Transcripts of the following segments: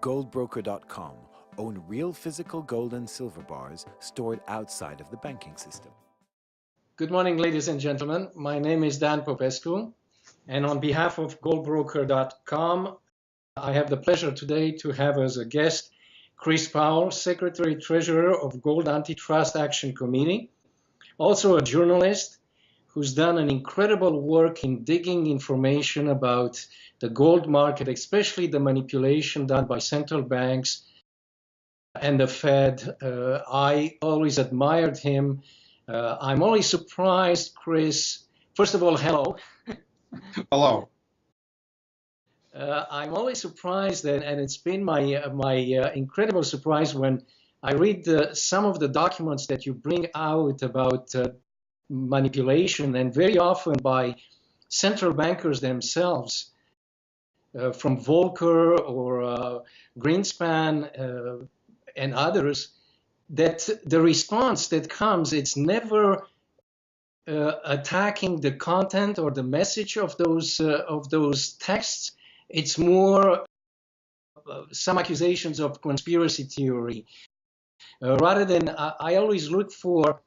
Goldbroker.com own real physical gold and silver bars stored outside of the banking system. Good morning, ladies and gentlemen. My name is Dan Popescu, and on behalf of Goldbroker.com, I have the pleasure today to have as a guest Chris Powell, secretary-treasurer of Gold Antitrust Action Committee, also a journalist who's done an incredible work in digging information about the gold market, especially the manipulation done by central banks and the Fed. I always admired him. I'm always surprised, Chris. First of all, hello. Hello. I'm always surprised, and it's been my incredible surprise when I read some of the documents that you bring out about manipulation, and very often by central bankers themselves, from Volcker or Greenspan and others, that the response that comes, it's never attacking the content or the message of those texts. It's more some accusations of conspiracy theory. Rather than, I always look for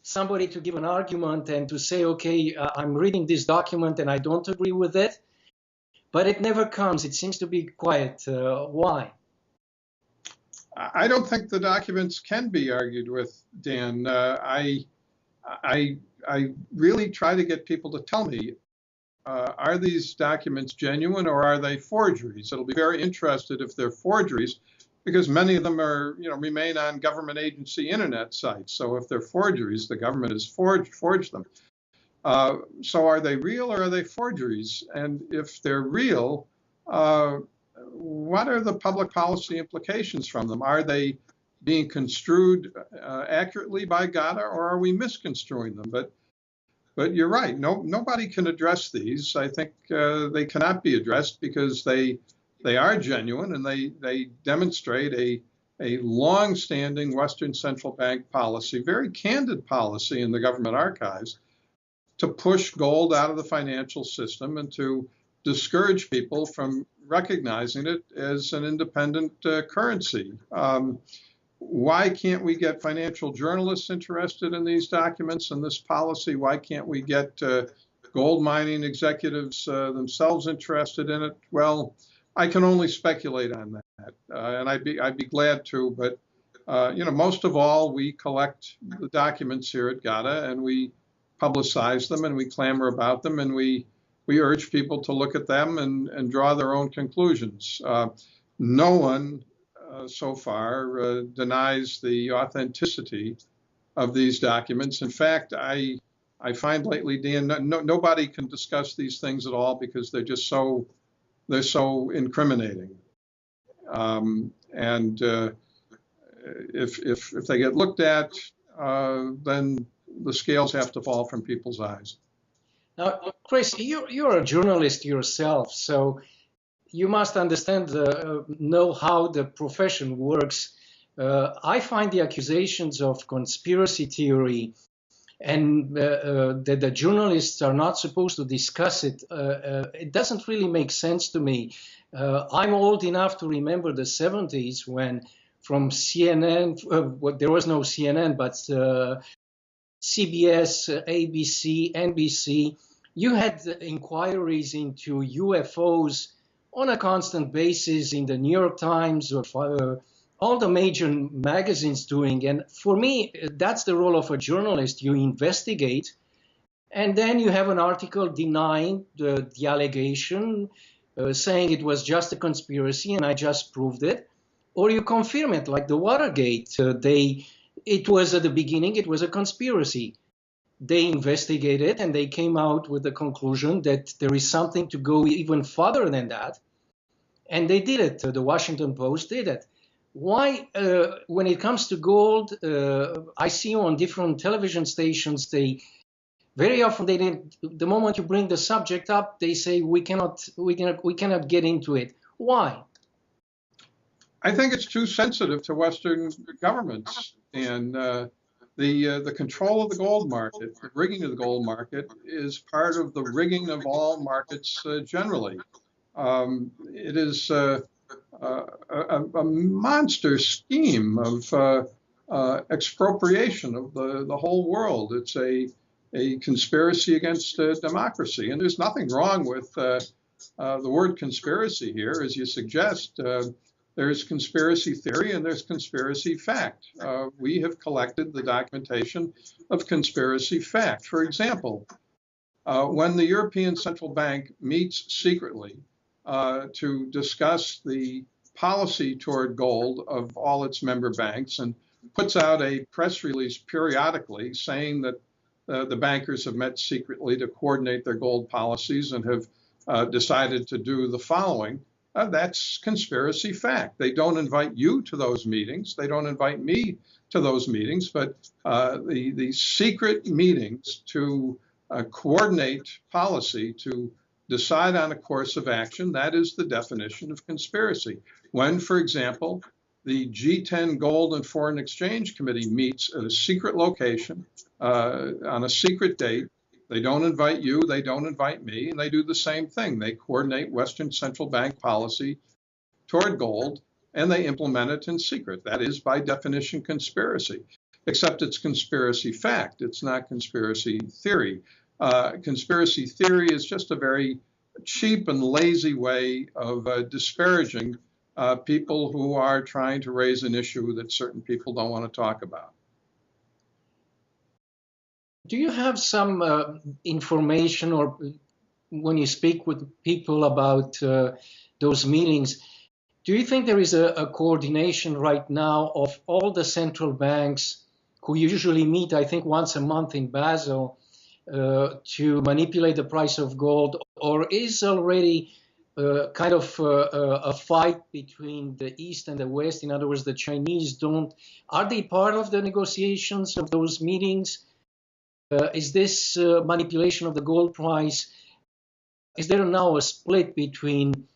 somebody to give an argument and to say, okay, I'm reading this document and I don't agree with it, but it never comes. It seems to be quiet. Why? I don't think the documents can be argued with, Dan. I really try to get people to tell me, are these documents genuine or are they forgeries? It'll be very interested if they're forgeries, because many of them are, remain on government agency internet sites. So if they're forgeries, the government has forged them. So are they real or are they forgeries? And if they're real, what are the public policy implications from them? Are they being construed accurately by GATA, or are we misconstruing them? But you're right. Nobody can address these. I think they cannot be addressed because they are genuine, and they demonstrate a long-standing Western central bank policy, very candid policy in the government archives, to push gold out of the financial system and to discourage people from recognizing it as an independent currency. Why can't we get financial journalists interested in these documents and this policy? Why can't we get gold mining executives themselves interested in it? Well, I can only speculate on that, and I'd be glad to. But most of all, we collect the documents here at GATA, and we publicize them, and we clamor about them, and we urge people to look at them and draw their own conclusions. No one so far denies the authenticity of these documents. In fact, I find lately, Dan, nobody can discuss these things at all because they're just so incriminating. And if they get looked at, then the scales have to fall from people's eyes. Now, Chris, you're a journalist yourself, so you must know how the profession works. I find the accusations of conspiracy theory and that the journalists are not supposed to discuss it, it doesn't really make sense to me. I'm old enough to remember the 70s when from CNN, there was no CNN, but CBS, ABC, NBC, you had inquiries into UFOs on a constant basis in the New York Times or all the major magazines doing. And for me, that's the role of a journalist. You investigate, and then you have an article denying the allegation, saying it was just a conspiracy and I just proved it, or you confirm it, like the Watergate. It was at the beginning, it was a conspiracy. They investigated and they came out with the conclusion that there is something to go even further than that. And they did it. The Washington Post did it. Why, when it comes to gold, I see on different television stations, very often the moment you bring the subject up, they say we cannot get into it. Why? I think it's too sensitive to Western governments, and the control of the gold market, the rigging of the gold market, is part of the rigging of all markets generally. It is a monster scheme of expropriation of the whole world. It's a conspiracy against democracy. And there's nothing wrong with the word conspiracy here, as you suggest. There's conspiracy theory and there's conspiracy fact. We have collected the documentation of conspiracy fact. For example, when the European Central Bank meets secretly to discuss the policy toward gold of all its member banks and puts out a press release periodically saying that the bankers have met secretly to coordinate their gold policies and have decided to do the following. That's conspiracy fact. They don't invite you to those meetings. They don't invite me to those meetings, but the secret meetings to coordinate policy, to decide on a course of action, that is the definition of conspiracy. When, for example, the G10 Gold and Foreign Exchange Committee meets at a secret location on a secret date, they don't invite you, they don't invite me, and they do the same thing. They coordinate Western central bank policy toward gold, and they implement it in secret. That is, by definition, conspiracy, except it's conspiracy fact. It's not conspiracy theory. Conspiracy theory is just a very cheap and lazy way of disparaging people who are trying to raise an issue that certain people don't want to talk about. Do you have some information, or when you speak with people about those meetings, do you think there is a coordination right now of all the central banks who usually meet, I think, once a month in Basel to manipulate the price of gold, or is already kind of a fight between the East and the West? In other words, the Chinese are they part of the negotiations of those meetings? Is this manipulation of the gold price, is there now a split between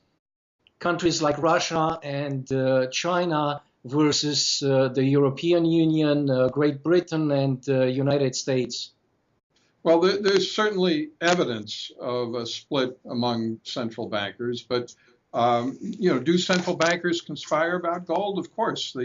countries like Russia and China versus the European Union, Great Britain, and United States? Well, there's certainly evidence of a split among central bankers, but do central bankers conspire about gold? Of course.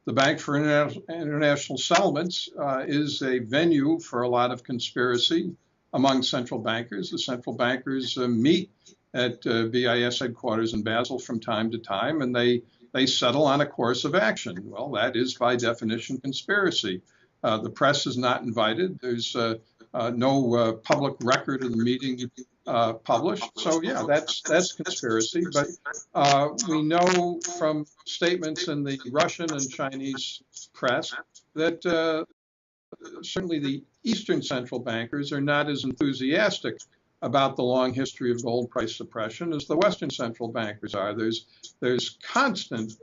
The Bank for International Settlements is a venue for a lot of conspiracy among central bankers. The central bankers meet at BIS headquarters in Basel from time to time, and they settle on a course of action. Well, that is by definition conspiracy. The press is not invited. There's no public record of the meeting published. So yeah, that's conspiracy. But we know from statements in the Russian and Chinese press that certainly the Eastern central bankers are not as enthusiastic about the long history of gold price suppression as the Western central bankers are. There's constant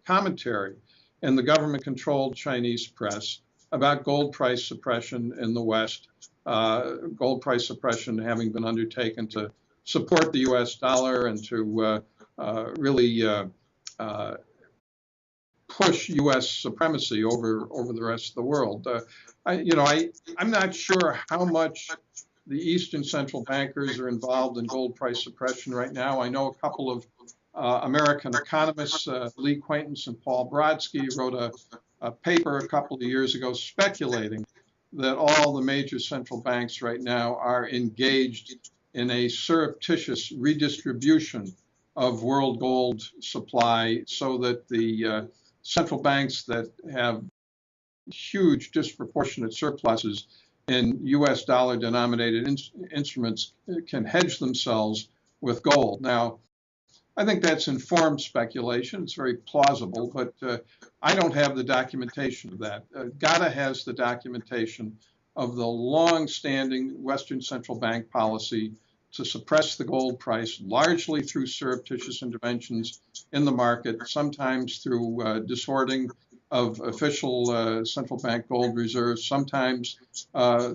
commentary in the government-controlled Chinese press about gold price suppression in the West. Gold price suppression having been undertaken to support the U.S. dollar and to really push U.S. supremacy over the rest of the world. I'm not sure how much the Eastern central bankers are involved in gold price suppression right now. I know a couple of American economists, Lee Quaintance and Paul Brodsky, wrote a paper a couple of years ago speculating that all the major central banks right now are engaged in a surreptitious redistribution of world gold supply so that the central banks that have huge disproportionate surpluses in U.S. dollar denominated instruments can hedge themselves with gold. Now, I think that's informed speculation. It's very plausible, but I don't have the documentation of that. GATA has the documentation of the long-standing Western central bank policy to suppress the gold price, largely through surreptitious interventions in the market, sometimes through distorting of official central bank gold reserves, sometimes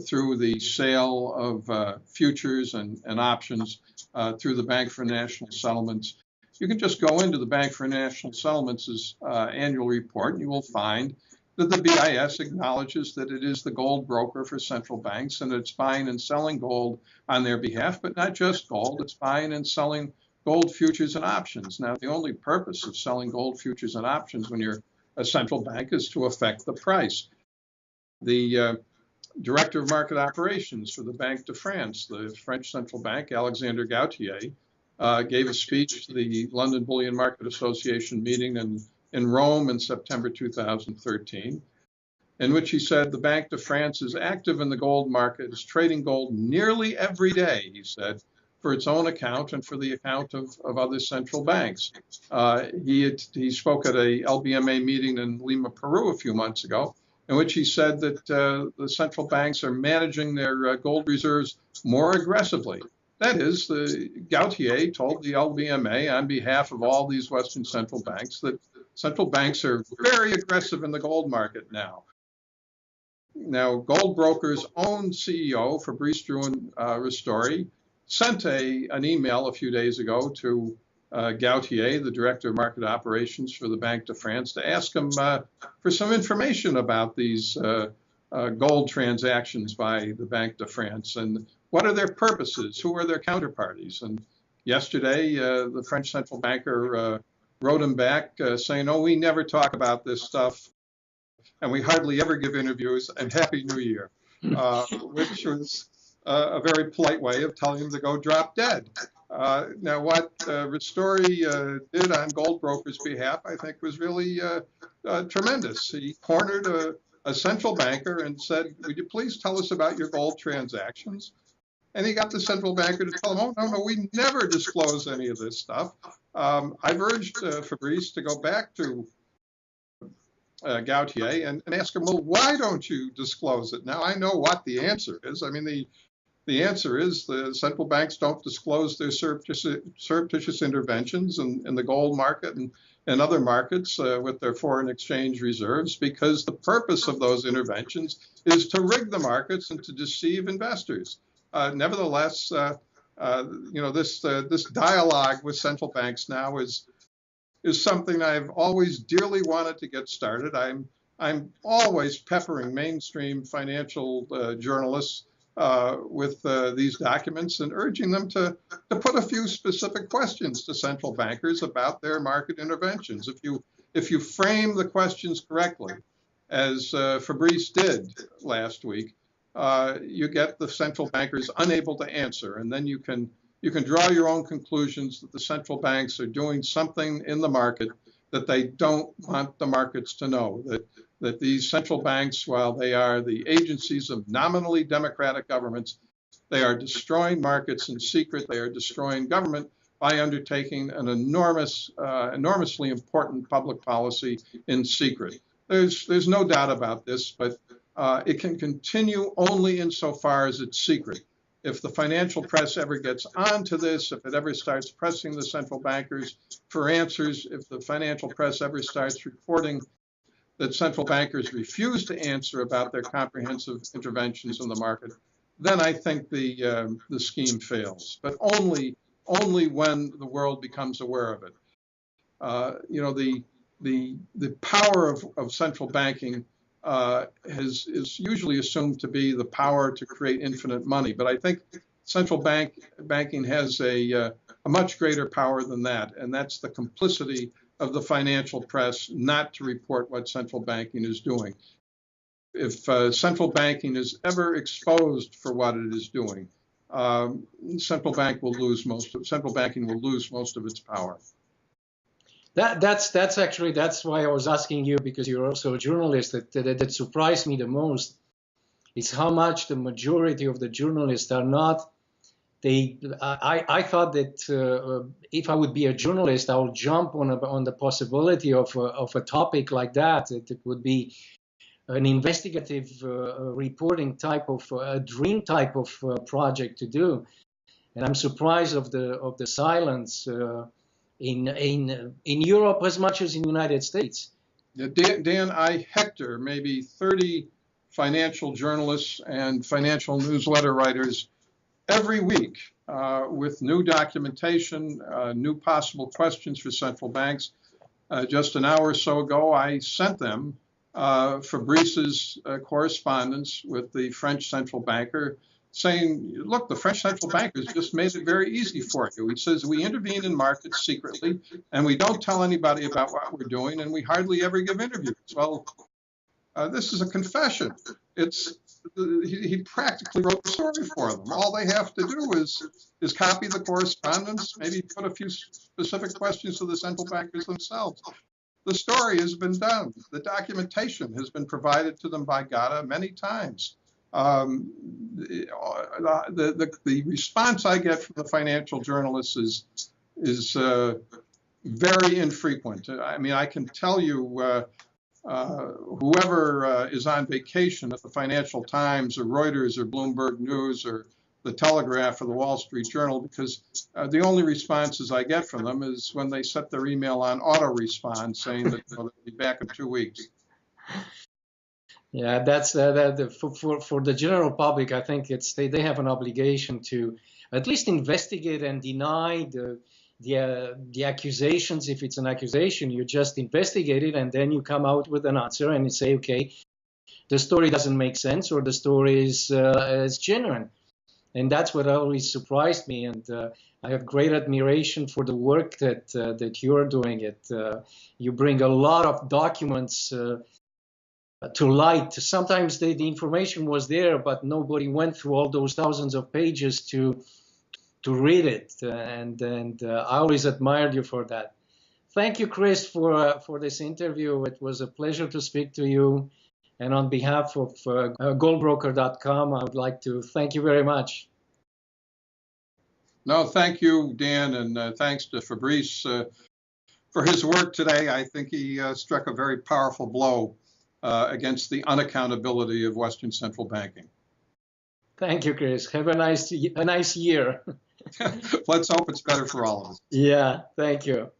through the sale of futures and options through the Bank for International Settlements. You can just go into the Bank for International Settlements' annual report, and you will find that the BIS acknowledges that it is the gold broker for central banks, and it's buying and selling gold on their behalf, but not just gold. It's buying and selling gold futures and options. Now, the only purpose of selling gold futures and options when you're a central bank is to affect the price. The director of market operations for the Banque de France, the French central bank, Alexander Gautier, gave a speech to the London Bullion Market Association meeting in Rome in September 2013, in which he said the Banque de France is active in the gold market, is trading gold nearly every day, he said, for its own account and for the account of other central banks. He spoke at a LBMA meeting in Lima, Peru a few months ago, in which he said that the central banks are managing their gold reserves more aggressively. That is, the Gautier told the LBMA on behalf of all these Western central banks that central banks are very aggressive in the gold market now. Now, Gold Broker's own CEO, Fabrice Drouin-Ristori, sent an email a few days ago to Gautier, the director of market operations for the Banque de France, to ask him for some information about these gold transactions by the Banque de France and what are their purposes, who are their counterparties. And yesterday, the French central banker wrote him back saying, "Oh, we never talk about this stuff, and we hardly ever give interviews, and Happy New Year," which was a very polite way of telling him to go drop dead. Now, what Ristori did on Gold Broker's behalf, I think, was really tremendous. He cornered a central banker and said, "Would you please tell us about your gold transactions?" And he got the central banker to tell him, "Oh, no, we never disclose any of this stuff." I've urged Fabrice to go back to Gautier and ask him, "Well, why don't you disclose it?" Now, I know what the answer is. I mean, the answer is the central banks don't disclose their surreptitious interventions in the gold market and other markets with their foreign exchange reserves, because the purpose of those interventions is to rig the markets and to deceive investors. Nevertheless, this dialogue with central banks now is something I've always dearly wanted to get started. I'm always peppering mainstream financial journalists with these documents and urging them to put a few specific questions to central bankers about their market interventions. If you frame the questions correctly, as Fabrice did last week, you get the central bankers unable to answer, and then you can draw your own conclusions that the central banks are doing something in the market that they don't want the markets to know, that these central banks, while they are the agencies of nominally democratic governments, they are destroying markets in secret. They are destroying government by undertaking an enormously important public policy in secret. There's no doubt about this, but it can continue only insofar as it's secret. If the financial press ever gets onto this, if it ever starts pressing the central bankers for answers, if the financial press ever starts reporting that central bankers refuse to answer about their comprehensive interventions in the market, then I think the scheme fails. But only when the world becomes aware of it. The power of central banking is usually assumed to be the power to create infinite money, but I think central banking has a much greater power than that, and that's the complicity of the financial press not to report what central banking is doing. If central banking is ever exposed for what it is doing, central banking will lose most of its power. That's why I was asking you, because you're also a journalist. That surprised me the most is how much the majority of the journalists are not. I thought that if I would be a journalist, I would jump on the possibility of a topic like that. It would be an investigative reporting type of a dream type of project to do, and I'm surprised of the silence. In Europe as much as in the United States. Dan, I hector maybe 30 financial journalists and financial newsletter writers every week with new documentation, new possible questions for central banks. Just an hour or so ago, I sent them Fabrice's correspondence with the French central banker saying, look, the French central bank has just made it very easy for you. He says, we intervene in markets secretly, and we don't tell anybody about what we're doing, and we hardly ever give interviews. Well, this is a confession. He practically wrote the story for them. All they have to do is copy the correspondence, maybe put a few specific questions to the central bankers themselves. The story has been done. The documentation has been provided to them by GATA many times. The response I get from the financial journalists is very infrequent. I mean, I can tell you, whoever is on vacation at the Financial Times or Reuters or Bloomberg News or the Telegraph or the Wall Street Journal, because the only responses I get from them is when they set their email on auto-respond saying that they'll be back in 2 weeks. Yeah, that's for the general public. I think they have an obligation to at least investigate and deny the accusations. If it's an accusation, you just investigate it and then you come out with an answer and you say, okay, the story doesn't make sense or the story is genuine. And that's what always surprised me. And I have great admiration for the work that you're doing. You bring a lot of documents to light. Sometimes the information was there, but nobody went through all those thousands of pages to read it. And I always admired you for that. Thank you, Chris, for this interview. It was a pleasure to speak to you. And on behalf of goldbroker.com, I would like to thank you very much. No, thank you, Dan, and thanks to Fabrice for his work today. I think he struck a very powerful blow against the unaccountability of Western central banking. Thank you, Chris. Have a nice year. Let's hope it's better for all of us. Yeah, thank you.